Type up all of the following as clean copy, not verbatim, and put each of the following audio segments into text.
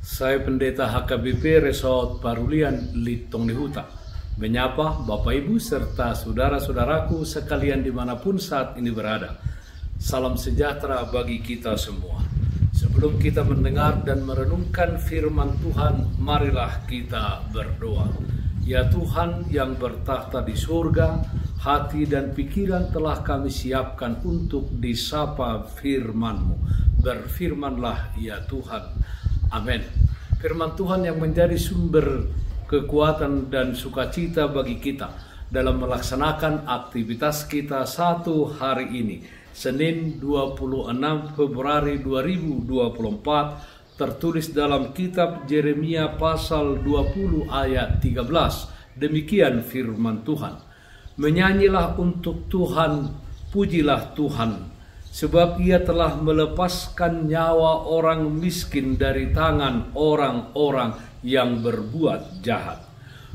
Saya Pendeta HKBP Resort Parulian Litong Lihuta menyapa Bapak Ibu serta saudara-saudaraku sekalian dimanapun saat ini berada. Salam sejahtera bagi kita semua. Sebelum kita mendengar dan merenungkan firman Tuhan, marilah kita berdoa. Ya Tuhan yang bertahta di surga, hati dan pikiran telah kami siapkan untuk disapa firman-Mu. Berfirmanlah ya Tuhan. Amin. Firman Tuhan yang menjadi sumber kekuatan dan sukacita bagi kita dalam melaksanakan aktivitas kita satu hari ini, Senin 26 Februari 2024, tertulis dalam kitab Yeremia pasal 20 ayat 13. Demikian firman Tuhan. Menyanyilah untuk Tuhan, pujilah Tuhan, sebab ia telah melepaskan nyawa orang miskin dari tangan orang-orang yang berbuat jahat.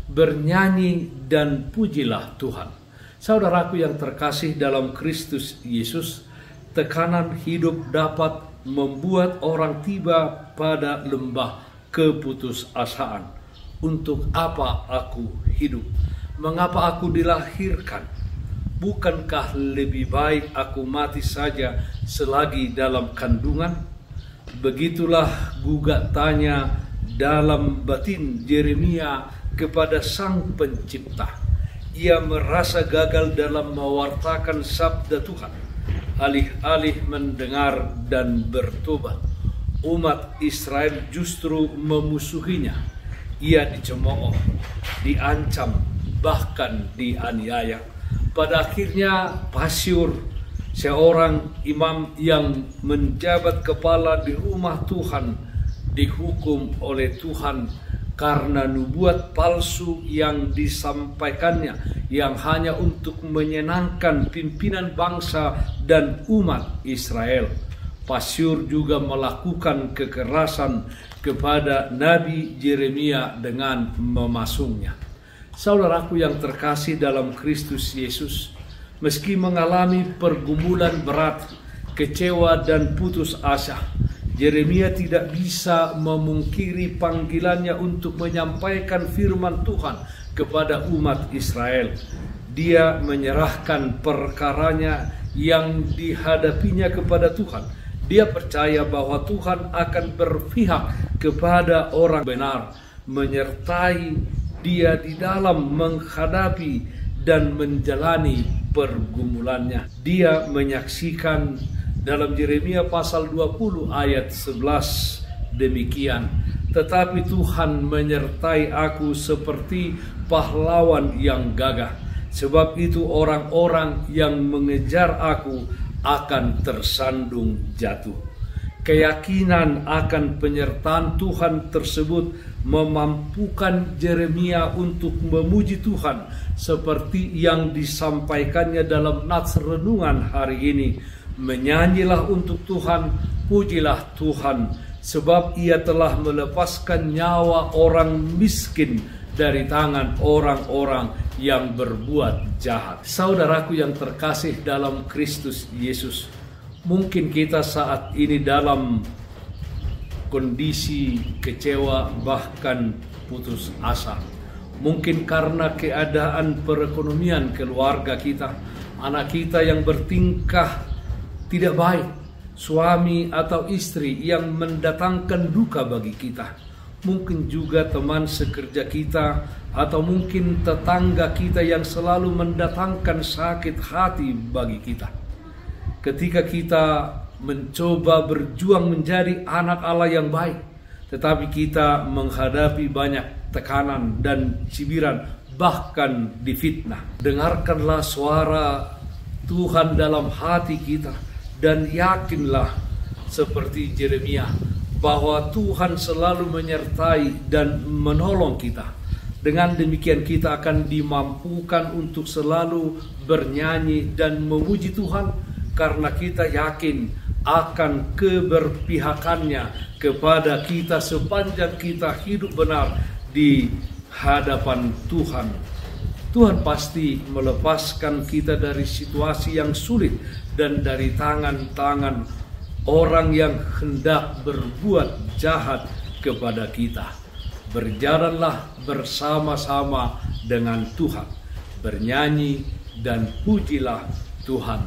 Bernyanyi dan pujilah Tuhan. Saudaraku yang terkasih dalam Kristus Yesus, tekanan hidup dapat membuat orang tiba pada lembah keputusasaan. Untuk apa aku hidup? Mengapa aku dilahirkan? Bukankah lebih baik aku mati saja selagi dalam kandungan? Begitulah gugatannya dalam batin Yeremia kepada Sang Pencipta. Ia merasa gagal dalam mewartakan sabda Tuhan. Alih-alih mendengar dan bertobat, umat Israel justru memusuhinya. Ia dicemooh, diancam, bahkan dianiaya. Pada akhirnya Pasyur, seorang imam yang menjabat kepala di rumah Tuhan, dihukum oleh Tuhan karena nubuat palsu yang disampaikannya, yang hanya untuk menyenangkan pimpinan bangsa dan umat Israel. Pasyur juga melakukan kekerasan kepada Nabi Yeremia dengan memasungnya. Saudaraku yang terkasih dalam Kristus Yesus, meski mengalami pergumulan berat, kecewa dan putus asa, Yeremia tidak bisa memungkiri panggilannya untuk menyampaikan firman Tuhan kepada umat Israel. Dia menyerahkan perkaranya yang dihadapinya kepada Tuhan. Dia percaya bahwa Tuhan akan berpihak kepada orang benar, menyertai dia di dalam menghadapi dan menjalani pergumulannya. Dia menyaksikan dalam Yeremia pasal 20 ayat 11 demikian. Tetapi Tuhan menyertai aku seperti pahlawan yang gagah. Sebab itu orang-orang yang mengejar aku akan tersandung jatuh. Keyakinan akan penyertaan Tuhan tersebut memampukan Yeremia untuk memuji Tuhan seperti yang disampaikannya dalam nats renungan hari ini. Menyanyilah untuk Tuhan, pujilah Tuhan, sebab ia telah melepaskan nyawa orang miskin dari tangan orang-orang yang berbuat jahat. Saudaraku yang terkasih dalam Kristus Yesus, mungkin kita saat ini dalam kondisi kecewa bahkan putus asa. Mungkin karena keadaan perekonomian keluarga kita, anak kita yang bertingkah tidak baik, suami atau istri yang mendatangkan duka bagi kita. Mungkin juga teman sekerja kita atau mungkin tetangga kita yang selalu mendatangkan sakit hati bagi kita. Ketika kita mencoba berjuang menjadi anak Allah yang baik, tetapi kita menghadapi banyak tekanan dan cibiran, bahkan difitnah. Dengarkanlah suara Tuhan dalam hati kita dan yakinlah seperti Yeremia bahwa Tuhan selalu menyertai dan menolong kita. Dengan demikian kita akan dimampukan untuk selalu bernyanyi dan memuji Tuhan karena kita yakin akan keberpihakannya kepada kita sepanjang kita hidup benar di hadapan Tuhan. Tuhan pasti melepaskan kita dari situasi yang sulit dan dari tangan-tangan orang yang hendak berbuat jahat kepada kita. Berjalanlah bersama-sama dengan Tuhan, bernyanyi dan pujilah Tuhan.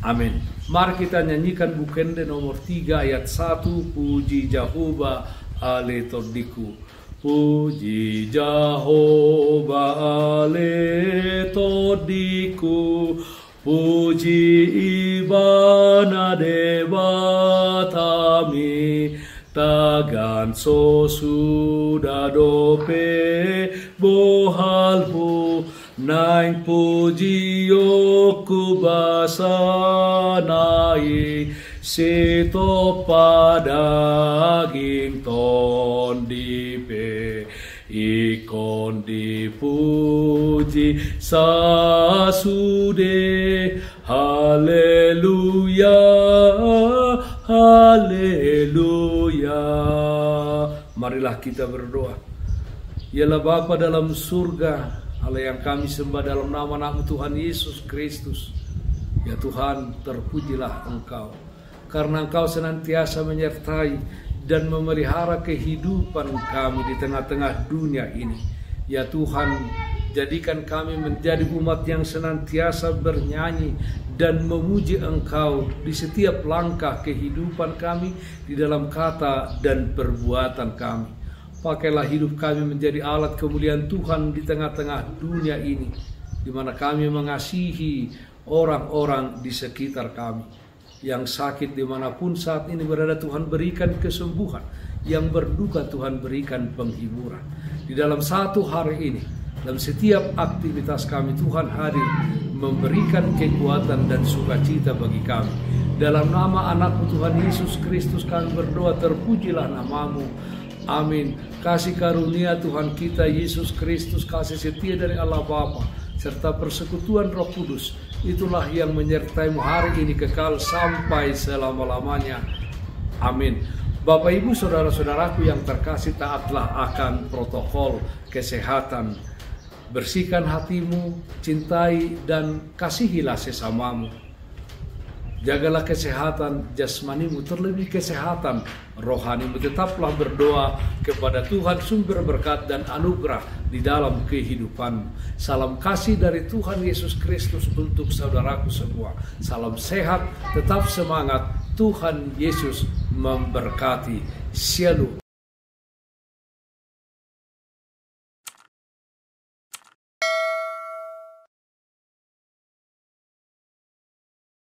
Amin. Mari kita nyanyikan Bukende nomor 3 ayat 1, puji Jehovah ale todiku. Puji Jehovah ale todiku, puji ibana devatami, tagan so sudah dope bohalhu, naing puji yoku basanai, sito padaging tondipe, ikon dipuji sasude. Haleluya, haleluya. Marilah kita berdoa. Yalah Bapa dalam surga, Allah yang kami sembah dalam nama Tuhan Yesus Kristus. Ya Tuhan, terpujilah Engkau, karena Engkau senantiasa menyertai dan memelihara kehidupan kami di tengah-tengah dunia ini. Ya Tuhan, jadikan kami menjadi umat yang senantiasa bernyanyi dan memuji Engkau di setiap langkah kehidupan kami, di dalam kata dan perbuatan kami. Pakailah hidup kami menjadi alat kemuliaan Tuhan di tengah-tengah dunia ini, di mana kami mengasihi orang-orang di sekitar kami. Yang sakit dimanapun saat ini berada, Tuhan berikan kesembuhan. Yang berduka, Tuhan berikan penghiburan. Di dalam satu hari ini, dalam setiap aktivitas kami, Tuhan hadir memberikan kekuatan dan sukacita bagi kami. Dalam nama anak-Mu Tuhan Yesus Kristus kami berdoa, terpujilah nama-Mu. Amin. Kasih karunia Tuhan kita Yesus Kristus, kasih setia dari Allah Bapa, serta persekutuan Roh Kudus, itulah yang menyertai-Mu hari ini kekal sampai selama-lamanya. Amin. Bapak Ibu saudara-saudaraku yang terkasih, taatlah akan protokol kesehatan. Bersihkan hatimu, cintai dan kasihilah sesamamu. Jagalah kesehatan jasmanimu, terlebih kesehatan rohanimu. Tetaplah berdoa kepada Tuhan sumber berkat dan anugerah di dalam kehidupanmu. Salam kasih dari Tuhan Yesus Kristus untuk saudaraku semua. Salam sehat, tetap semangat. Tuhan Yesus memberkati. Shalom.